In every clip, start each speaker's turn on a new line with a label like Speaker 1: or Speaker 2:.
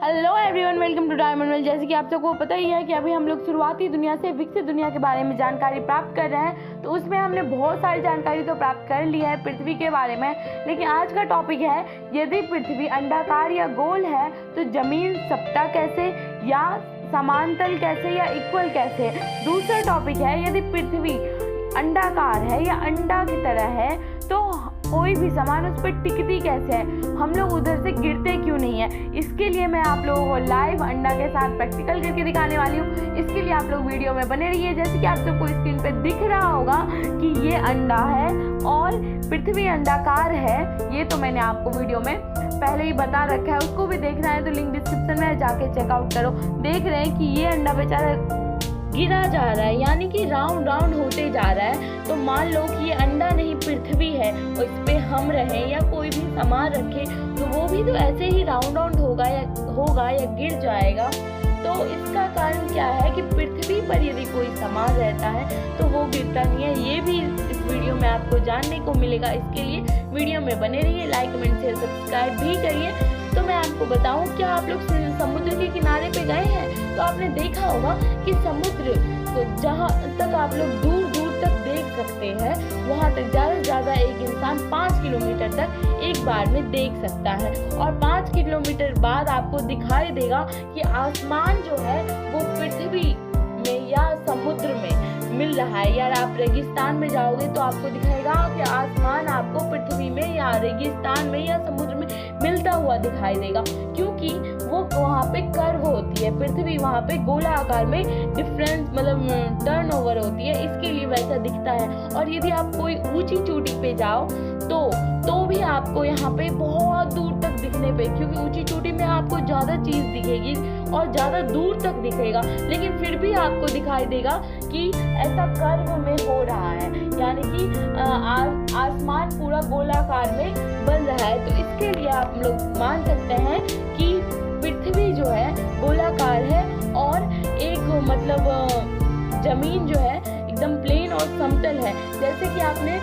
Speaker 1: Hello everyone, welcome to Diamond World. जैसे कि आप सबको पता ही है कि अभी हम लोग शुरुआती दुनिया से विकसित दुनिया के बारे में जानकारी प्राप्त कर रहे हैं। तो उसमें हमने बहुत सारी जानकारी तो प्राप्त कर ली है पृथ्वी के बारे में, लेकिन आज का टॉपिक है यदि पृथ्वी अंडाकार या गोल है तो जमीन सपटा कैसे, या समांतर कैसे, या इक्वल कैसे। दूसरा टॉपिक है यदि पृथ्वी अंडाकार है या अंडा की तरह है तो कोई भी सामान उस पर टिकती कैसे है, हम लोग उधर से गिरते क्यों नहीं है। इसके लिए मैं आप लोगों को लाइव अंडा के साथ प्रैक्टिकल करके दिखाने वाली हूँ। इसके लिए आप लोग वीडियो में बने रहिए। जैसे कि आप सबको स्क्रीन पे दिख रहा होगा कि ये अंडा है और पृथ्वी अंडाकार है, ये तो मैंने आपको वीडियो में पहले ही बता रखा है। उसको भी देखना है तो लिंक डिस्क्रिप्शन में जाके चेकआउट करो। देख रहे हैं कि ये अंडा बेचारा गिरा जा रहा है, यानी कि राउंड राउंड होते जा रहा है। तो मान लो कि ये अंडा नहीं पृथ्वी है और इस पे हम रहें या कोई भी सामान रखे तो वो भी तो ऐसे ही राउंड राउंड होगा या गिर जाएगा। तो इसका कारण क्या है कि पृथ्वी पर यदि कोई सामान रहता है तो वो गिरता नहीं है। ये भी इस वीडियो में आपको जानने को मिलेगा। इसके लिए वीडियो में बने रहिए, लाइक कमेंट शेयर सब्सक्राइब भी करिए। तो मैं आपको बताऊं, क्या आप लोग समुद्र के किनारे पे गए हैं तो आपने देखा होगा कि समुद्र को जहाँ तक आप लोग दूर दूर तक देख सकते हैं वहाँ तक ज़्यादा से ज़्यादा एक इंसान 5 किलोमीटर तक एक बार में देख सकता है। और 5 किलोमीटर बाद आपको दिखाई देगा कि आसमान जो है वो पृथ्वी में या समुद्र में मिल रहा है। यार आप रेगिस्तान में जाओगे तो आपको दिखाएगा कि आसमान आपको पृथ्वी में या रेगिस्तान में या समुद्र में मिलता हुआ दिखाई देगा, क्योंकि वो वहाँ पे कर्व होती है। पृथ्वी वहाँ पे गोला आकार में डिफरेंस मतलब टर्न ओवर होती है, इसके लिए वैसा दिखता है। और यदि आप कोई ऊंची चोटी पे जाओ तो भी आपको यहाँ पे बहुत दूर तक दिखने पे, क्योंकि ऊंची चोटी में आपको ज़्यादा चीज़ दिखेगी और ज़्यादा दूर तक दिखेगा, लेकिन फिर भी आपको दिखाई देगा कि ऐसा कर्व में हो रहा है, यानी कि आसमान पूरा गोलाकार में बन रहा है। तो इसके लिए आप लोग मान सकते हैं कि पृथ्वी जो है गोलाकार है और एक मतलब जमीन जो है एकदम प्लेन और समतल है। जैसे कि आपने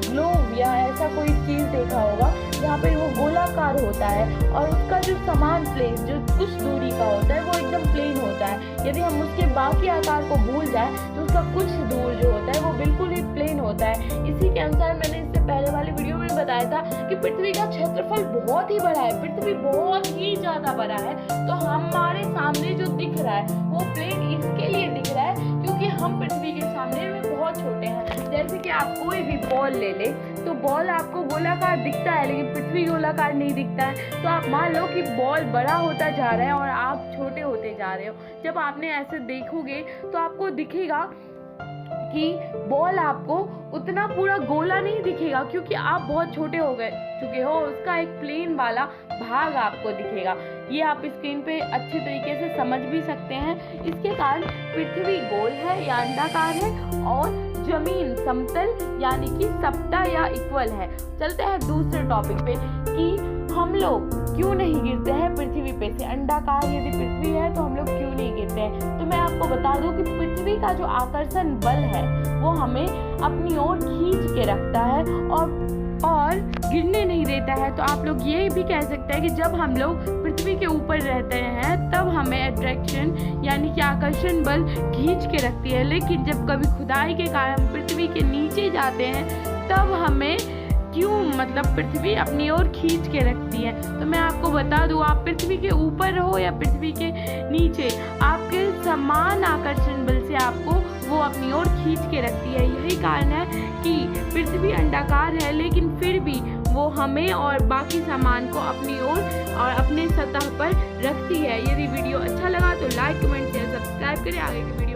Speaker 1: ग्लोब या ऐसा कोई चीज़ देखा होगा जहाँ पे वो गोलाकार होता है और उसका जो समान प्लेस जो कुछ दूरी का होता है वो एकदम प्लेन होता है। यदि हम उसके बाकी आकार को भूल जाए तो उसका कुछ दूर जो होता है वो बिल्कुल ही प्लेन होता है। इसी के अनुसार मैंने इससे पहले वाले वीडियो में बताया था कि पृथ्वी का क्षेत्रफल बहुत ही बड़ा है, पृथ्वी बहुत ही ज़्यादा बड़ा है। तो हमारे सामने जो दिख रहा है वो प्लेन इसके लिए दिख रहा है क्योंकि हम पृथ्वी के सामने में बहुत छोटे हैं। जैसे कि आप कोई भी बॉल ले ले तो बॉल आपको गोलाकार दिखता है लेकिन पृथ्वी गोलाकार नहीं दिखता है। तो आप मान लो कि बॉल बड़ा होता जा रहा है और आप छोटे होते जा रहे हो। जब आपने ऐसे देखोगे तो आपको दिखेगा कि बॉल आपको उतना पूरा गोला नहीं दिखेगा क्योंकि आप बहुत छोटे हो चुके हो। उसका एक प्लेन वाला भाग आपको दिखेगा। ये आप स्क्रीन पे अच्छे तरीके से समझ भी सकते हैं। इसके कारण पृथ्वी गोल है या अंडाकार है और जमीन समतल यानी कि सपटा या इक्वल है। चलते हैं दूसरे टॉपिक पे कि हम लोग क्यों नहीं गिरते हैं पृथ्वी पे से। अंडाकार यदि पृथ्वी है तो हम लोग क्यों नहीं गिरते हैं। तो मैं आपको बता दूं कि पृथ्वी का जो आकर्षण बल है वो हमें अपनी ओर खींच के रखता है और गिरने नहीं देता है। तो आप लोग ये भी कह सकते हैं कि जब हम लोग पृथ्वी के ऊपर रहते हैं तब हमें अट्रैक्शन यानी कि आकर्षण बल खींच के रखती है, लेकिन जब कभी खुदाई के कारण पृथ्वी के नीचे जाते हैं तब हमें क्यों मतलब पृथ्वी अपनी ओर खींच के रखती है। तो मैं आपको बता दूं, आप पृथ्वी के ऊपर रहो या पृथ्वी के नीचे, आपके समान आकर्षण बल से आपको वो अपनी ओर खींच के रखती है। यही कारण है कि पृथ्वी अंडाकार है लेकिन फिर भी वो हमें और बाकी सामान को अपनी ओर और अपने सतह पर रखती है। यदि वीडियो अच्छा लगा तो लाइक कमेंट शेयर सब्सक्राइब करें। आगे की वीडियो